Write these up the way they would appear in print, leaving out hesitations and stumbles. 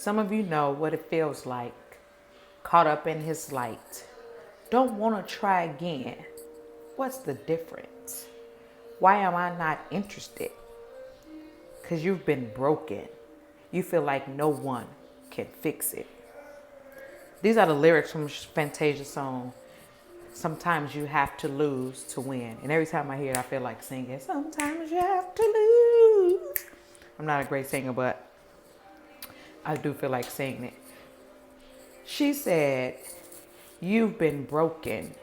Some of you know what it feels like, caught up in his light. Don't want to try again. What's the difference? Why am I not interested? Because you've been broken. You feel like no one can fix it. These are the lyrics from Fantasia's song, Sometimes You Have to Lose to Win. And every time I hear it, I feel like singing, Sometimes you have to lose. I'm not a great singer, but I do feel like singing it. She said, you've been broken.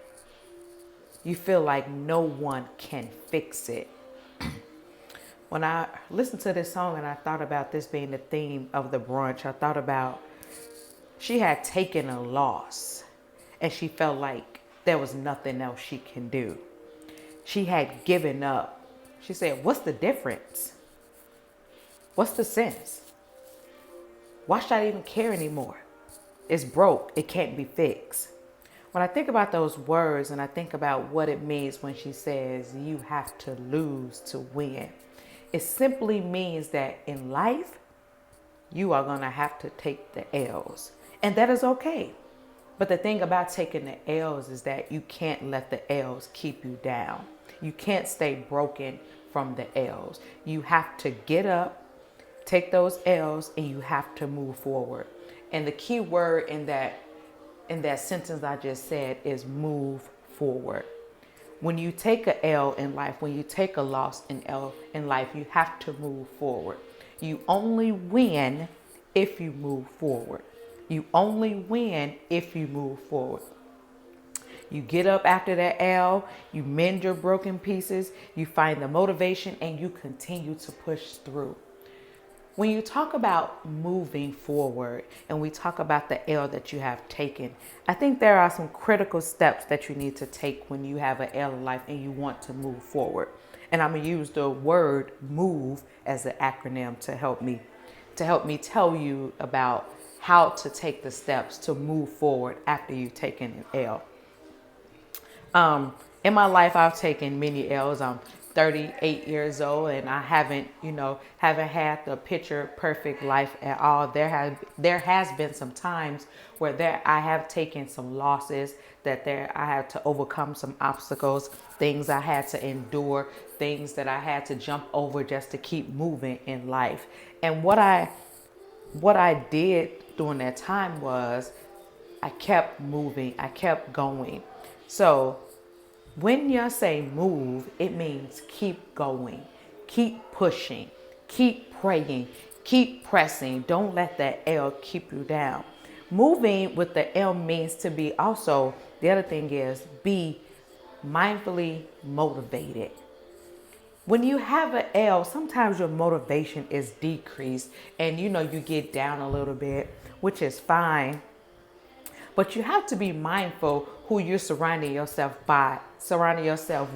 You feel like no one can fix it. When I listened to this song and I thought about this being the theme of the brunch, I thought about she had taken a loss and she felt like there was nothing else she can do. She had given up. She said, what's the difference? What's the sense? Why should I even care anymore? It's broke. It can't be fixed. When I think about those words and I think about what it means when she says you have to lose to win, it simply means that in life, you are going to have to take the L's. And that is okay. But the thing about taking the L's is that you can't let the L's keep you down. You can't stay broken from the L's. You have to get up, take those L's, and you have to move forward. And the key word in that sentence I just said is move forward. When you take a L in life, when you take a loss in life, you have to move forward. You only win if you move forward. You only win if you move forward. You get up after that L, you mend your broken pieces, you find the motivation, and you continue to push through. When you talk about moving forward and we talk about the L that you have taken, I think there are some critical steps that you need to take when you have an L in life and you want to move forward. And I'm going to use the word MOVE as an acronym to help me tell you about how to take the steps to move forward after you've taken an L. In my life, I've taken many L's. I'm 38 years old and I haven't had the picture perfect life at all. There has been some times where I have taken some losses, I had to overcome some obstacles, things I had to endure, things that I had to jump over just to keep moving in life. And what I did during that time was I kept moving, I kept going. So when you say move, it means keep going, keep pushing, keep praying, keep pressing. Don't let that L keep you down. Moving with the L means to be also, the other thing is be mindfully motivated. When you have an L, sometimes your motivation is decreased and you get down a little bit, which is fine. But you have to be mindful who you're surrounding yourself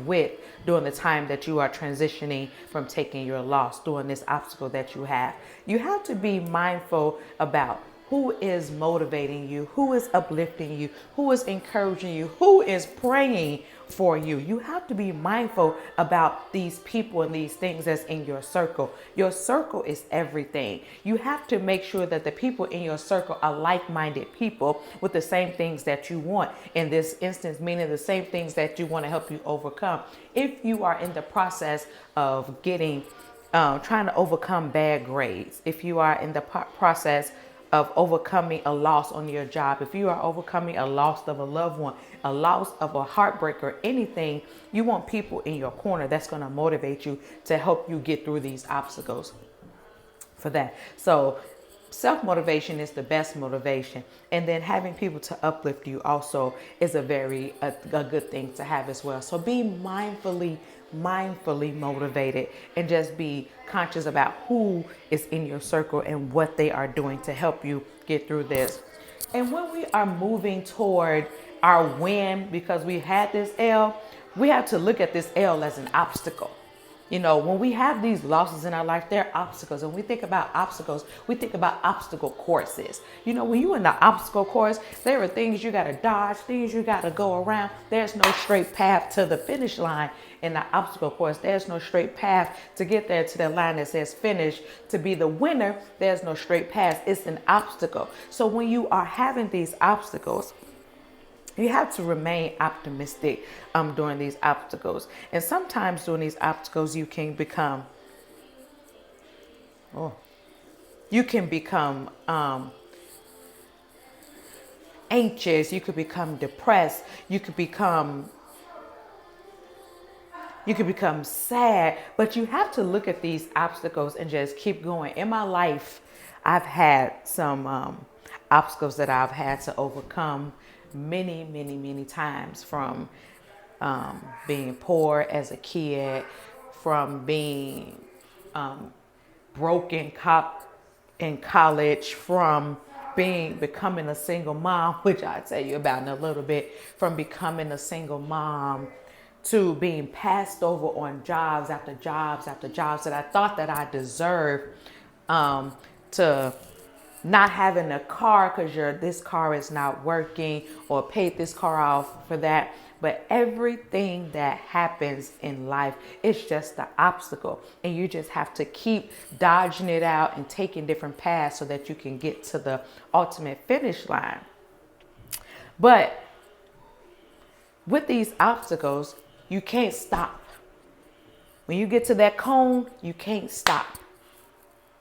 with during the time that you are transitioning from taking your loss, during this obstacle that you have. You have to be mindful about who is motivating you, who is uplifting you, who is encouraging you, who is praying for you. You have to be mindful about these people and these things that's in your circle. Your circle is everything. You have to make sure that the people in your circle are like-minded people with the same things that you want. In this instance, meaning the same things that you want to help you overcome. If you are in the process of trying to overcome bad grades, if you are in the process of overcoming a loss on your job, if you are overcoming a loss of a loved one, a loss of a heartbreak or anything, you want people in your corner that's going to motivate you to help you get through these obstacles for that. So self-motivation is the best motivation. And then having people to uplift you also is a good thing to have as well. So be mindfully motivated and just be conscious about who is in your circle and what they are doing to help you get through this. And when we are moving toward our win, because we had this L, we have to look at this L as an obstacle. You know, when we have these losses in our life, there are obstacles. And when we think about obstacles, we think about obstacle courses. You know, when you're in the obstacle course, there are things you got to dodge, things you got to go around. There's no straight path to the finish line in the obstacle course. There's no straight path to get there to the line that says finish. To be the winner, there's no straight path. It's an obstacle. So when you are having these obstacles, you have to remain optimistic during these obstacles. And sometimes during these obstacles, you can become anxious. You could become depressed. You could become sad. But you have to look at these obstacles and just keep going. In my life, I've had some obstacles that I've had to overcome many times, from being poor as a kid, from being broke in college, from becoming a single mom, which I'll tell you about in a little bit, from becoming a single mom to being passed over on jobs after jobs after jobs that I thought that I deserved, to not having a car because this car is not working, or paid this car off for that. But everything that happens in life is just the obstacle. And you just have to keep dodging it out and taking different paths so that you can get to the ultimate finish line. But with these obstacles, you can't stop. When you get to that cone, you can't stop.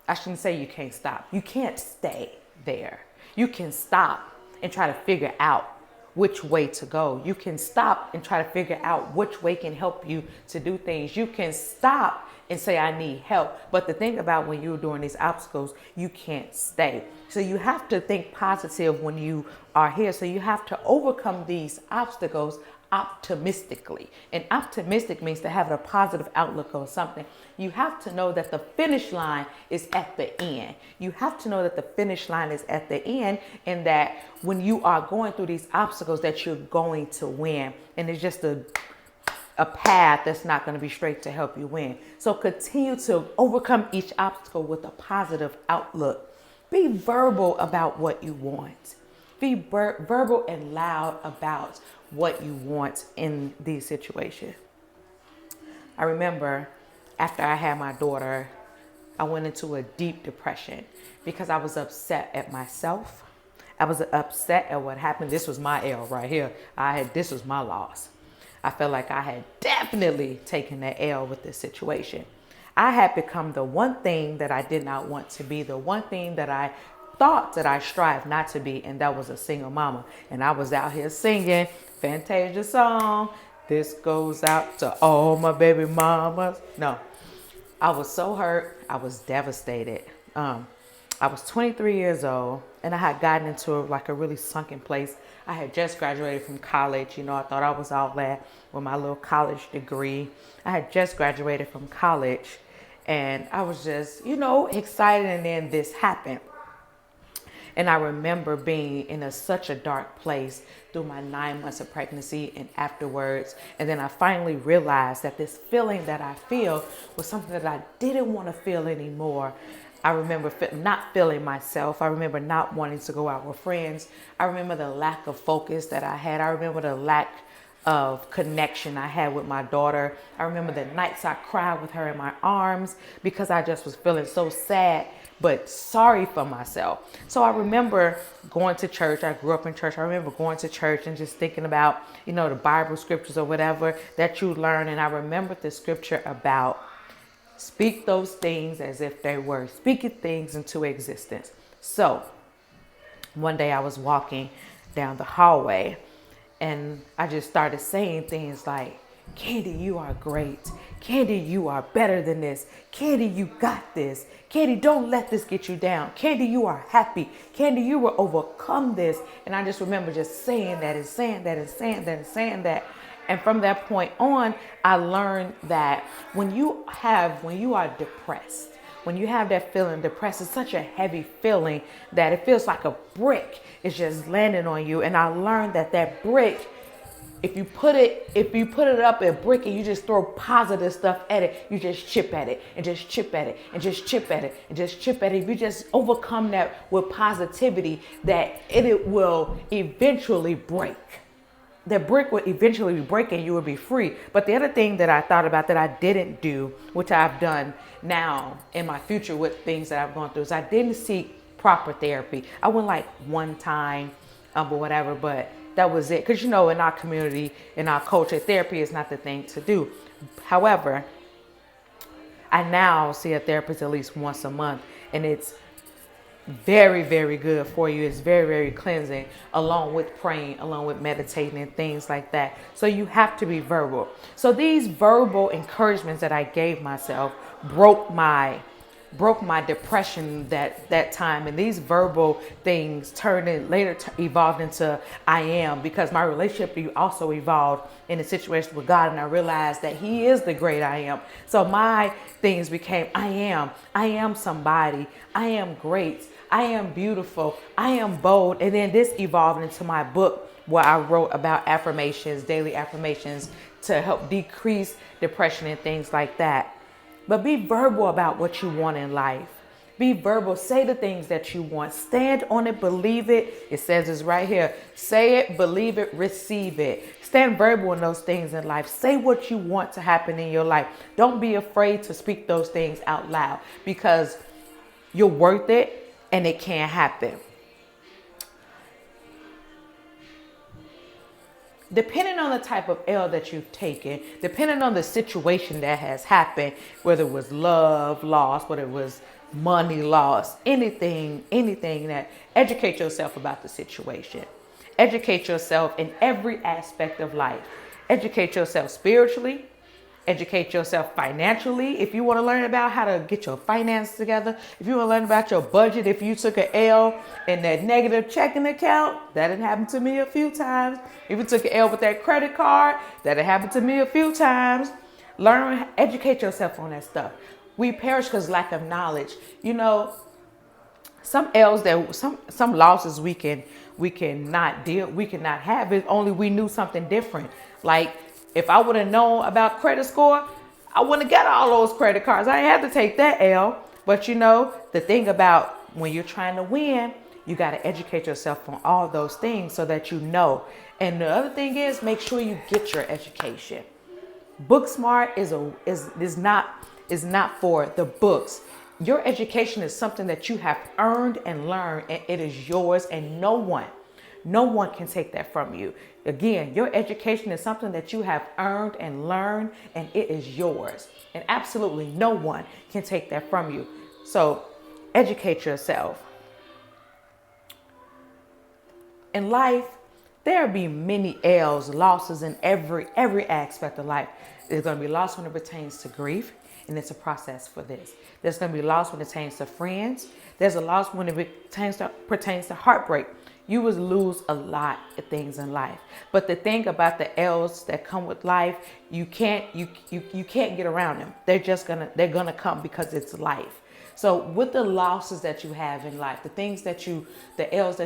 I shouldn't say you can't stop. You can't stay there. You can stop and try to figure out which way to go. You can stop and try to figure out which way can help you to do things. You can stop and say, I need help. But the thing about when you're doing these obstacles, you can't stay. So you have to think positive when you are here. So you have to overcome these obstacles optimistically. And optimistic means to have a positive outlook on something. You have to know that the finish line is at the end. You have to know that the finish line is at the end, and that when you are going through these obstacles that you're going to win. And it's just a path that's not going to be straight to help you win. So continue to overcome each obstacle with a positive outlook. Be verbal about what you want. Be verbal and loud about what you want in these situations. I remember after I had my daughter, I went into a deep depression because I was upset at myself. I was upset at what happened. This was my L right here. This was my loss. I felt like I had definitely taken that L with this situation. I had become the one thing that I did not want to be, the one thing that I thought that I strived not to be, and that was a single mama. And I was out here singing Fantasia song. This goes out to all my baby mamas. No, I was so hurt. I was devastated. I was 23 years old, and I had gotten into a really sunken place. I had just graduated from college. You know, I thought I was all that with my little college degree. I had just graduated from college, and I was just, excited. And then this happened. And I remember being in such a dark place through my 9 months of pregnancy and afterwards. And then I finally realized that this feeling that I feel was something that I didn't want to feel anymore. I remember not feeling myself. I remember not wanting to go out with friends. I remember the lack of focus that I had. I remember the lack of connection I had with my daughter. I remember the nights I cried with her in my arms because I just was feeling so sad, but sorry for myself. So I remember going to church. I grew up in church. I remember going to church and just thinking about, the Bible scriptures or whatever that you learn. And I remembered the scripture about speak those things as if they were, speaking things into existence. So one day I was walking down the hallway, and I just started saying things like, Candy, you are great. Candy, you are better than this. Candy, you got this. Candy, don't let this get you down. Candy, you are happy. Candy, you will overcome this. And I just remember just saying that and saying that and saying that and saying that. And from that point on, I learned that when you are depressed, when you have that feeling depressed, it's such a heavy feeling that it feels like a brick is just landing on you. And I learned that brick If you put it up a brick and you just throw positive stuff at it, you just chip at it and just chip at it and just chip at it and just chip at it. If you just overcome that with positivity, that it will eventually break. The brick will eventually be breaking, you will be free. But the other thing that I thought about that I didn't do, which I've done now in my future with things that I've gone through, is I didn't seek proper therapy. I went like one time, or whatever, but that was it. Because, in our community, in our culture, therapy is not the thing to do. However, I now see a therapist at least once a month, and it's very, very good for you. It's very, very cleansing, along with praying, along with meditating and things like that. So you have to be verbal. So these verbal encouragements that I gave myself broke my depression that time, and these verbal things evolved into I am, because my relationship also evolved in a situation with God, and I realized that He is the great I am. So my things became I am somebody, I am great, I am beautiful, I am bold. And then this evolved into my book, where I wrote about affirmations, daily affirmations, to help decrease depression and things like that. But be verbal about what you want in life. Be verbal. Say the things that you want. Stand on it. Believe it. It says it's right here. Say it, believe it, receive it. Stand verbal in those things in life. Say what you want to happen in your life. Don't be afraid to speak those things out loud, because you're worth it and it can happen. Depending on the type of L that you've taken, depending on the situation that has happened, whether it was love lost, whether it was money lost, anything that, educate yourself about the situation. Educate yourself in every aspect of life. Educate yourself spiritually. Educate yourself financially. If you want to learn about how to get your finances together, if you want to learn about your budget, if you took an L in that negative checking account, that had happened to me a few times. If you took an L with that credit card, that had happened to me a few times. Educate yourself on that stuff. We perish because lack of knowledge. Some L's some losses we cannot have if only we knew something different. Like, if I would have known about credit score, I wouldn't have got all those credit cards. I didn't have to take that L. But the thing about when you're trying to win, you got to educate yourself on all those things so that you know. And the other thing is, make sure you get your education. Book smart is not for the books. Your education is something that you have earned and learned, and it is yours, and no one can take that from you. Again, your education is something that you have earned and learned, and it is yours. And absolutely no one can take that from you. So educate yourself. In life, there'll be many L's, losses in every aspect of life. There's going to be loss when it pertains to grief, and it's a process for this. There's going to be loss when it pertains to friends. There's a loss when it pertains to heartbreak. You will lose a lot of things in life. But the thing about the L's that come with life, you can't get around them. They're gonna come because it's life. So with the losses that you have in life, the L's that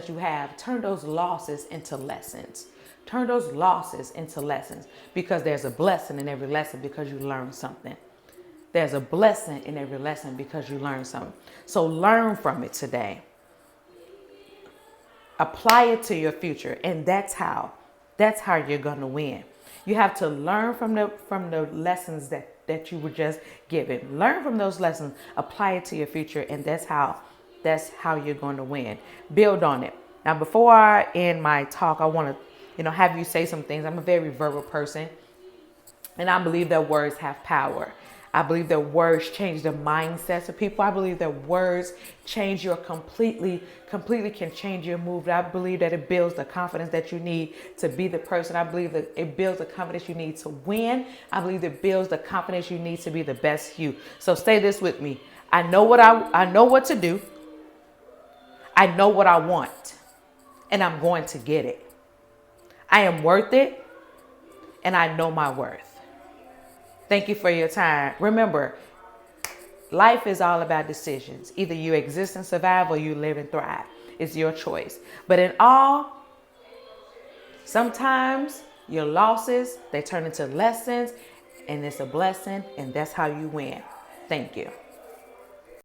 you have, turn those losses into lessons. Turn those losses into lessons, because there's a blessing in every lesson because you learn something. There's a blessing in every lesson because you learn something. So learn from it today. Apply it to your future, and that's how you're going to win. You have to learn from the lessons that you were just given. Learn from those lessons, apply it to your future, and that's how you're going to win. Build on it. Now, before I end my talk, I want to have you say some things. I'm a very verbal person, and I believe that words have power. I believe that words change the mindsets of people. I believe that words change your completely can change your mood. I believe that it builds the confidence that you need to be the person. I believe that it builds the confidence you need to win. I believe it builds the confidence you need to be the best you. So say this with me. I know what to do. I know what I want, and I'm going to get it. I am worth it, and I know my worth. Thank you for your time. Remember, life is all about decisions. Either you exist and survive, or you live and thrive. It's your choice. But in all, sometimes Your losses, they turn into lessons, and it's a blessing, and that's how you win. Thank you.